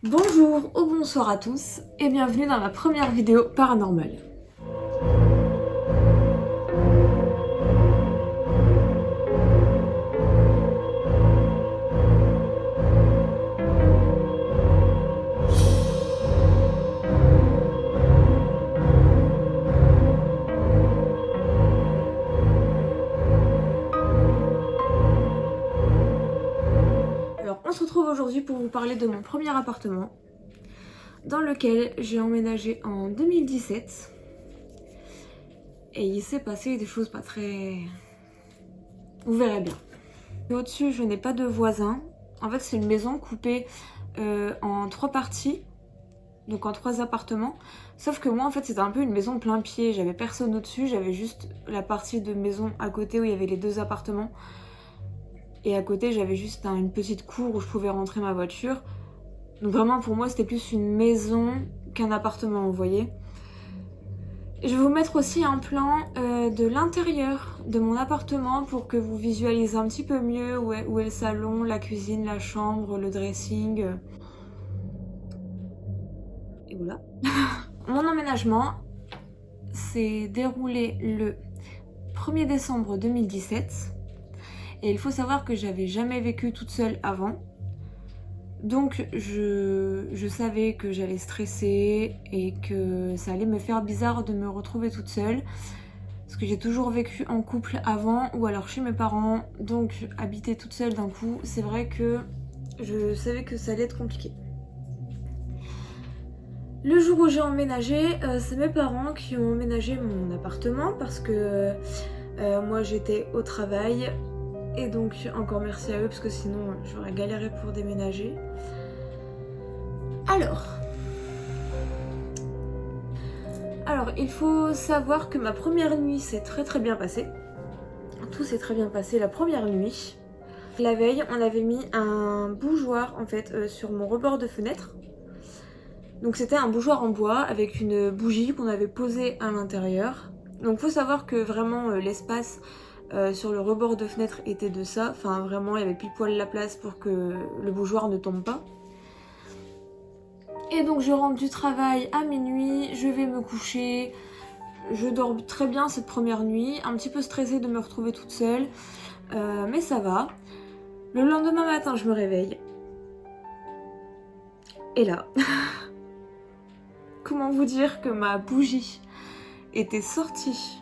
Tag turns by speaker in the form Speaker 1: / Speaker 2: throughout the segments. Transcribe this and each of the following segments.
Speaker 1: Bonjour ou bonsoir à tous et bienvenue dans ma première vidéo paranormale. Alors on se retrouve aujourd'hui pour vous parler de mon premier appartement dans lequel j'ai emménagé en 2017 et il s'est passé des choses pas très... Vous verrez bien. Au-dessus je n'ai pas de voisins. En fait c'est une maison coupée en 3 parties, donc en 3 appartements. Sauf que moi en fait c'était un peu une maison plein pied, j'avais personne au-dessus, j'avais juste la partie de maison à côté où il y avait les 2 appartements. Et à côté j'avais juste une petite cour où je pouvais rentrer ma voiture. Donc vraiment pour moi c'était plus une maison qu'un appartement, vous voyez. Je vais vous mettre aussi un plan de l'intérieur de mon appartement pour que vous visualisez un petit peu mieux où est le salon, la cuisine, la chambre, le dressing. Et voilà. Mon emménagement s'est déroulé le 1er décembre 2017. Et il faut savoir que j'avais jamais vécu toute seule avant. Donc je savais que j'allais stresser et que ça allait me faire bizarre de me retrouver toute seule. Parce que j'ai toujours vécu en couple avant ou alors chez mes parents. Donc habiter toute seule d'un coup, c'est vrai que je savais que ça allait être compliqué. Le jour où j'ai emménagé, c'est mes parents qui ont emménagé mon appartement parce que moi j'étais au travail. Et donc encore merci à eux parce que sinon j'aurais galéré pour déménager. Alors il faut savoir que ma première nuit s'est très bien passée. Tout s'est très bien passé la première nuit. La veille on avait mis un bougeoir en fait sur mon rebord de fenêtre. Donc c'était un bougeoir en bois avec une bougie qu'on avait posée à l'intérieur. Donc faut savoir que vraiment l'espace sur le rebord de fenêtre était de ça, enfin vraiment il y avait pile poil la place pour que le bougeoir ne tombe pas. Et donc je rentre du travail à minuit, je vais me coucher, je dors très bien cette première nuit, un petit peu stressée de me retrouver toute seule, mais ça va. Le lendemain matin je me réveille, et là, comment vous dire que ma bougie était sortie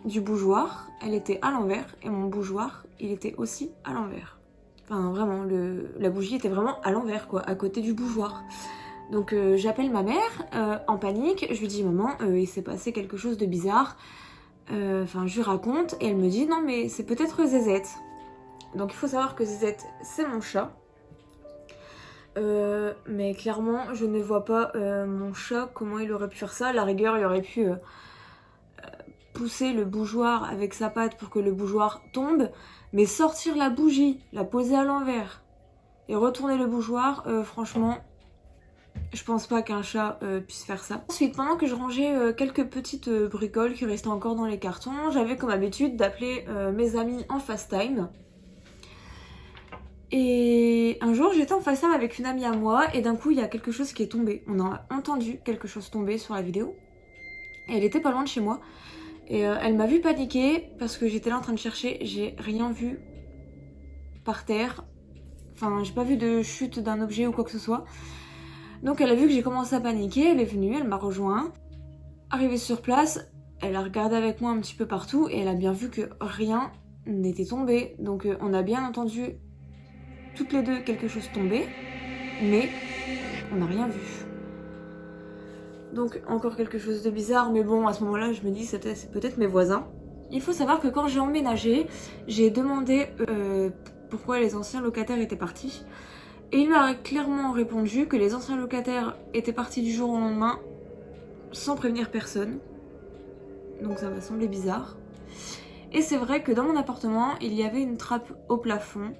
Speaker 1: du bougeoir, elle était à l'envers et mon bougeoir il était aussi à l'envers. Enfin vraiment, la bougie était vraiment à l'envers quoi, à côté du bougeoir. Donc j'appelle ma mère en panique, je lui dis maman il s'est passé quelque chose de bizarre. Enfin je lui raconte et elle me dit non mais c'est peut-être Zézette. Donc il faut savoir que Zézette c'est mon chat. Mais clairement je ne vois pas mon chat comment il aurait pu faire ça. À la rigueur il aurait pu pousser le bougeoir avec sa patte pour que le bougeoir tombe, mais sortir la bougie, la poser à l'envers et retourner le bougeoir, franchement, je pense pas qu'un chat puisse faire ça. Ensuite, pendant que je rangeais quelques petites bricoles qui restaient encore dans les cartons, j'avais comme habitude d'appeler mes amis en FaceTime. Et un jour, j'étais en FaceTime avec une amie à moi et d'un coup, il y a quelque chose qui est tombé. On a entendu quelque chose tomber sur la vidéo et elle était pas loin de chez moi. Et elle m'a vu paniquer parce que j'étais là en train de chercher, j'ai rien vu par terre. Enfin, j'ai pas vu de chute d'un objet ou quoi que ce soit. Donc elle a vu que j'ai commencé à paniquer, elle est venue, elle m'a rejoint. Arrivée sur place, elle a regardé avec moi un petit peu partout et elle a bien vu que rien n'était tombé. Donc on a bien entendu toutes les deux quelque chose tomber, mais on n'a rien vu. Donc encore quelque chose de bizarre, mais bon à ce moment-là je me dis c'est peut-être mes voisins. Il faut savoir que quand j'ai emménagé, j'ai demandé pourquoi les anciens locataires étaient partis. Et il m'a clairement répondu que les anciens locataires étaient partis du jour au lendemain sans prévenir personne. Donc ça m'a semblé bizarre. Et c'est vrai que dans mon appartement, il y avait une trappe au plafond.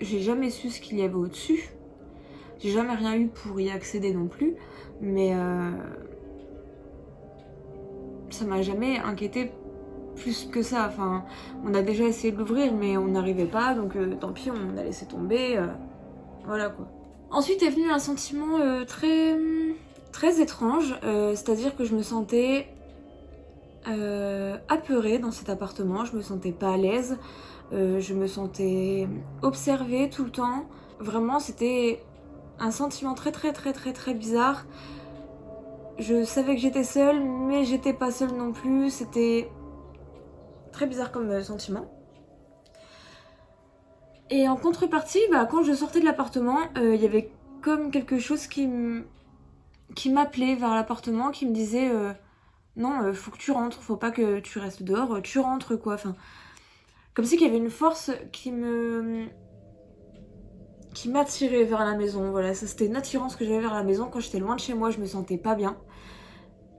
Speaker 1: J'ai jamais su ce qu'il y avait au-dessus. J'ai jamais rien eu pour y accéder non plus. Mais ça m'a jamais inquiété plus que ça. Enfin, on a déjà essayé de l'ouvrir mais on n'arrivait pas. Donc tant pis, on a laissé tomber. Voilà quoi. Ensuite est venu un sentiment très étrange, c'est-à-dire que je me sentais apeurée dans cet appartement, je me sentais pas à l'aise, je me sentais observée tout le temps. Vraiment, c'était un sentiment très bizarre. Je savais que j'étais seule, mais j'étais pas seule non plus. C'était très bizarre comme sentiment. Et en contrepartie, quand je sortais de l'appartement, il y avait comme quelque chose qui m'appelait vers l'appartement, qui me disait non, faut que tu rentres, faut pas que tu restes dehors, tu rentres quoi. Enfin, comme si qu'il y avait une force qui m'attirait vers la maison. Voilà, ça c'était une attirance que j'avais vers la maison. Quand j'étais loin de chez moi, je me sentais pas bien.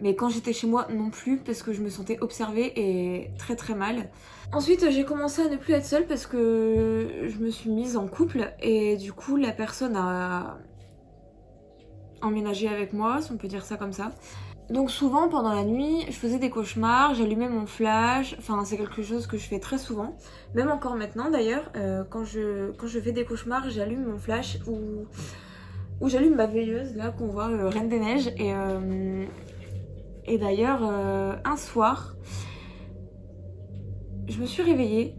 Speaker 1: Mais quand j'étais chez moi non plus, parce que je me sentais observée et très mal. Ensuite j'ai commencé à ne plus être seule parce que je me suis mise en couple et du coup la personne a emménagé avec moi, si on peut dire ça comme ça. Donc souvent pendant la nuit je faisais des cauchemars, j'allumais mon flash, enfin c'est quelque chose que je fais très souvent. Même encore maintenant d'ailleurs, quand je fais des cauchemars j'allume mon flash ou j'allume ma veilleuse là qu'on voit Reine des Neiges et d'ailleurs, un soir, je me suis réveillée.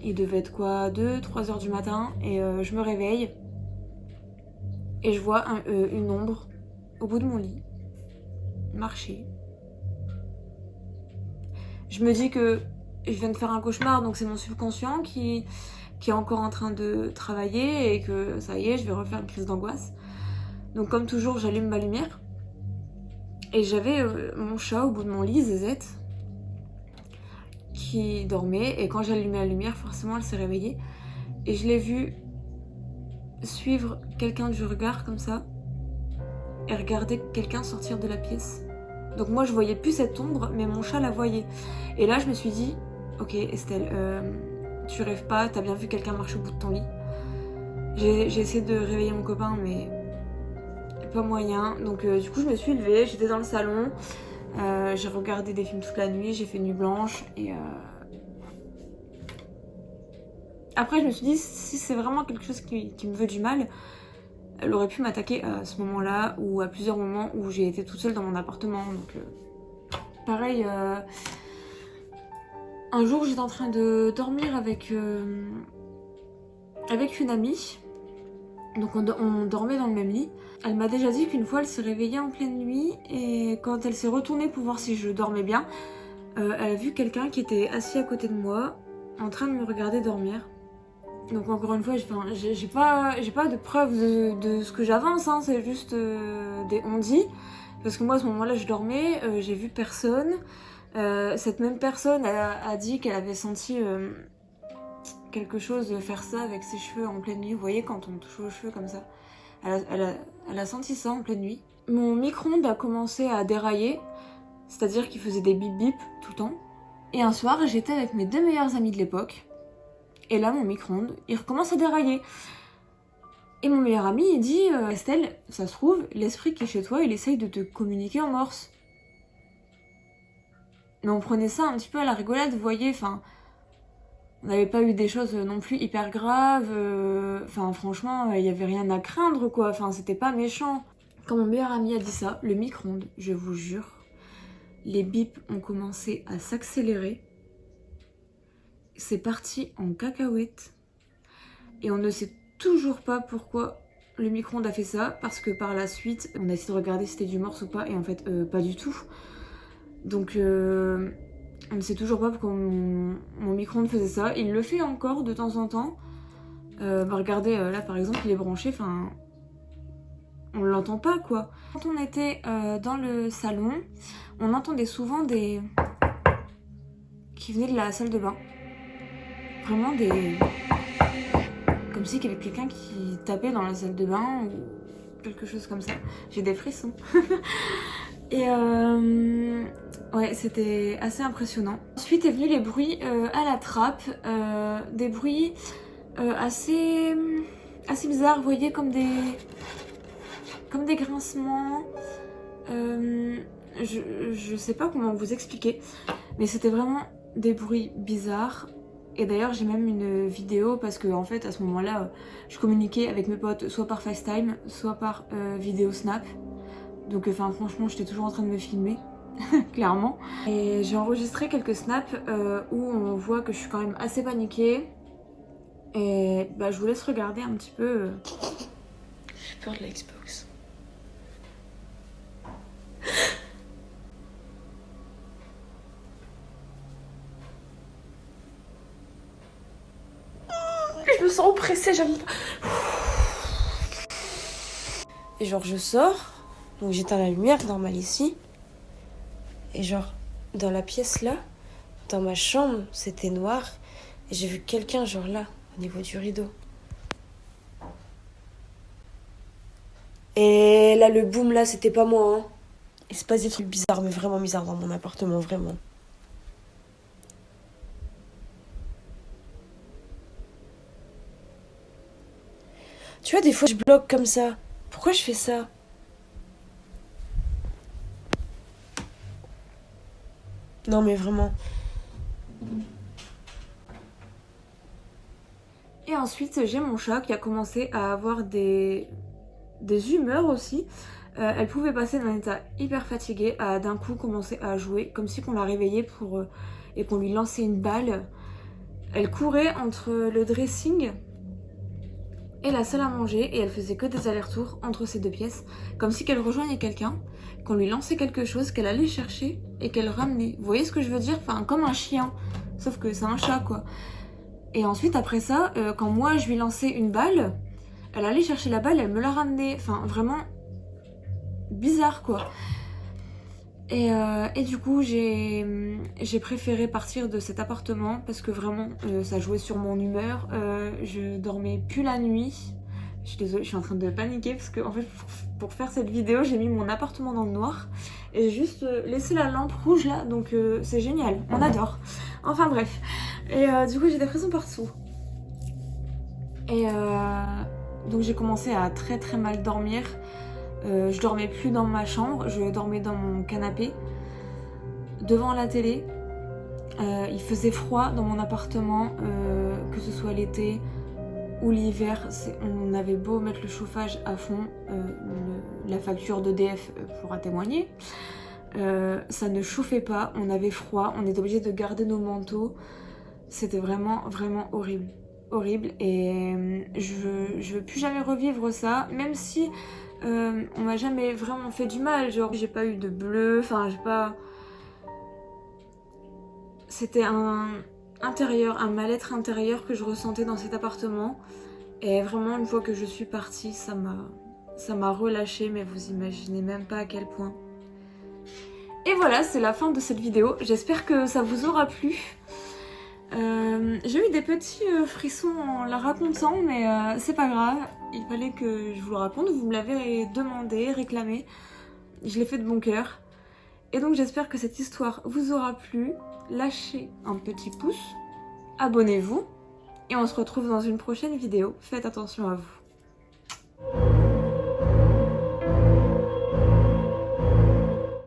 Speaker 1: Il devait être quoi, 2-3 heures du matin, et je me réveille. Et je vois une ombre au bout de mon lit, marcher. Je me dis que je viens de faire un cauchemar, donc c'est mon subconscient qui est encore en train de travailler et que ça y est, je vais refaire une crise d'angoisse. Donc comme toujours, j'allume ma lumière. Et j'avais mon chat au bout de mon lit, Zézette, qui dormait. Et quand j'allumais la lumière, forcément, elle s'est réveillée. Et je l'ai vue suivre quelqu'un du regard comme ça et regarder quelqu'un sortir de la pièce. Donc moi, je voyais plus cette ombre, mais mon chat la voyait. Et là, je me suis dit, ok Estelle, tu rêves pas, t'as bien vu quelqu'un marcher au bout de ton lit. J'ai essayé de réveiller mon copain, mais pas moyen. Donc du coup, je me suis levée, j'étais dans le salon. J'ai regardé des films toute la nuit, j'ai fait nuit blanche et après je me suis dit si c'est vraiment quelque chose qui me veut du mal, elle aurait pu m'attaquer à ce moment-là ou à plusieurs moments où j'ai été toute seule dans mon appartement. Donc pareil, un jour j'étais en train de dormir avec une amie, donc on dormait dans le même lit. Elle m'a déjà dit qu'une fois elle s'est réveillée en pleine nuit et quand elle s'est retournée pour voir si je dormais bien, elle a vu quelqu'un qui était assis à côté de moi en train de me regarder dormir. Donc encore une fois, j'ai pas de preuves de ce que j'avance, hein, c'est juste des on-dit. Parce que moi à ce moment-là je dormais, j'ai vu personne. Cette même personne a dit qu'elle avait senti quelque chose faire ça avec ses cheveux en pleine nuit. Vous voyez quand on touche aux cheveux comme ça. Elle a senti ça en pleine nuit. Mon micro-ondes a commencé à dérailler, c'est-à-dire qu'il faisait des bip bip tout le temps. Et un soir, j'étais avec mes 2 meilleures amies de l'époque. Et là, mon micro-ondes, il recommence à dérailler. Et mon meilleur ami, il dit Estelle, ça se trouve, l'esprit qui est chez toi, il essaye de te communiquer en morse. Mais on prenait ça un petit peu à la rigolade, vous voyez, enfin... On n'avait pas eu des choses non plus hyper graves, enfin franchement, il n'y avait rien à craindre quoi, enfin c'était pas méchant. Quand mon meilleur ami a dit ça, le micro-ondes, je vous jure, les bips ont commencé à s'accélérer. C'est parti en cacahuète. Et on ne sait toujours pas pourquoi le micro-ondes a fait ça, parce que par la suite, on a essayé de regarder si c'était du morse ou pas, et en fait, pas du tout. Donc... on ne sait toujours pas pourquoi mon micro-ondes faisait ça. Il le fait encore de temps en temps. Regardez, là par exemple, il est branché, enfin... On l'entend pas quoi. Quand on était dans le salon, on entendait souvent des... qui venaient de la salle de bain. Vraiment des... Comme si il y avait quelqu'un qui tapait dans la salle de bain ou quelque chose comme ça. J'ai des frissons. Et ouais, c'était assez impressionnant. Ensuite est venu les bruits à la trappe, des bruits assez bizarres, vous voyez, comme des grincements. Je sais pas comment vous expliquer, mais c'était vraiment des bruits bizarres. Et d'ailleurs j'ai même une vidéo parce que en fait à ce moment-là je communiquais avec mes potes soit par FaceTime, soit par vidéo Snap. Donc enfin franchement j'étais toujours en train de me filmer, clairement. Et j'ai enregistré quelques snaps où on voit que je suis quand même assez paniquée. Et bah je vous laisse regarder un petit peu.
Speaker 2: J'ai peur de la Xbox. Je me sens oppressée, j'aime pas. Et genre je sors, donc j'éteins la lumière normale ici. Et genre dans la pièce là, dans ma chambre, c'était noir. Et j'ai vu quelqu'un genre là, au niveau du rideau. Et là le boom là, c'était pas moi hein. Il se passe des trucs bizarres, mais vraiment bizarres dans mon appartement, vraiment. Tu vois, des fois je bloque comme ça. Pourquoi je fais ça? Non mais vraiment.
Speaker 1: Et ensuite j'ai mon chat qui a commencé à avoir des humeurs aussi. Elle pouvait passer d'un état hyper fatigué à d'un coup commencer à jouer, comme si on la réveillait et qu'on lui lançait une balle. Elle courait entre le dressing et la salle à manger et elle faisait que des allers-retours entre ces deux pièces, comme si qu'elle rejoignait quelqu'un, qu'on lui lançait quelque chose, qu'elle allait chercher et qu'elle ramenait. Vous voyez ce que je veux dire? Enfin, comme un chien, sauf que c'est un chat quoi. Et ensuite après ça, quand moi je lui lançais une balle, elle allait chercher la balle, elle me la ramenait. Enfin vraiment bizarre quoi. Et du coup j'ai préféré partir de cet appartement parce que vraiment ça jouait sur mon humeur. Je dormais plus la nuit. Je suis désolée, je suis en train de paniquer parce que en fait pour faire cette vidéo j'ai mis mon appartement dans le noir et j'ai juste laissé la lampe rouge là, donc c'est génial, on adore. Enfin bref. Et du coup j'ai des frissons partout. Et donc j'ai commencé à très très mal dormir. Je dormais plus dans ma chambre, je dormais dans mon canapé, devant la télé. Il faisait froid dans mon appartement, que ce soit l'été ou l'hiver. On avait beau mettre le chauffage à fond, la facture d'EDF pourra témoigner. Ça ne chauffait pas, on avait froid, on était obligé de garder nos manteaux. C'était vraiment vraiment horrible. Horrible et je veux plus jamais revivre ça, même si on m'a jamais vraiment fait du mal, genre j'ai pas eu de bleu, enfin j'ai pas... C'était un mal-être intérieur que je ressentais dans cet appartement et vraiment une fois que je suis partie ça m'a relâchée, mais vous imaginez même pas à quel point. Et voilà, c'est la fin de cette vidéo, j'espère que ça vous aura plu. J'ai eu des petits frissons en la racontant, mais c'est pas grave, il fallait que je vous le raconte, vous me l'avez demandé, réclamé, je l'ai fait de bon cœur. Et donc j'espère que cette histoire vous aura plu, lâchez un petit pouce, abonnez-vous, et on se retrouve dans une prochaine vidéo, faites attention à vous.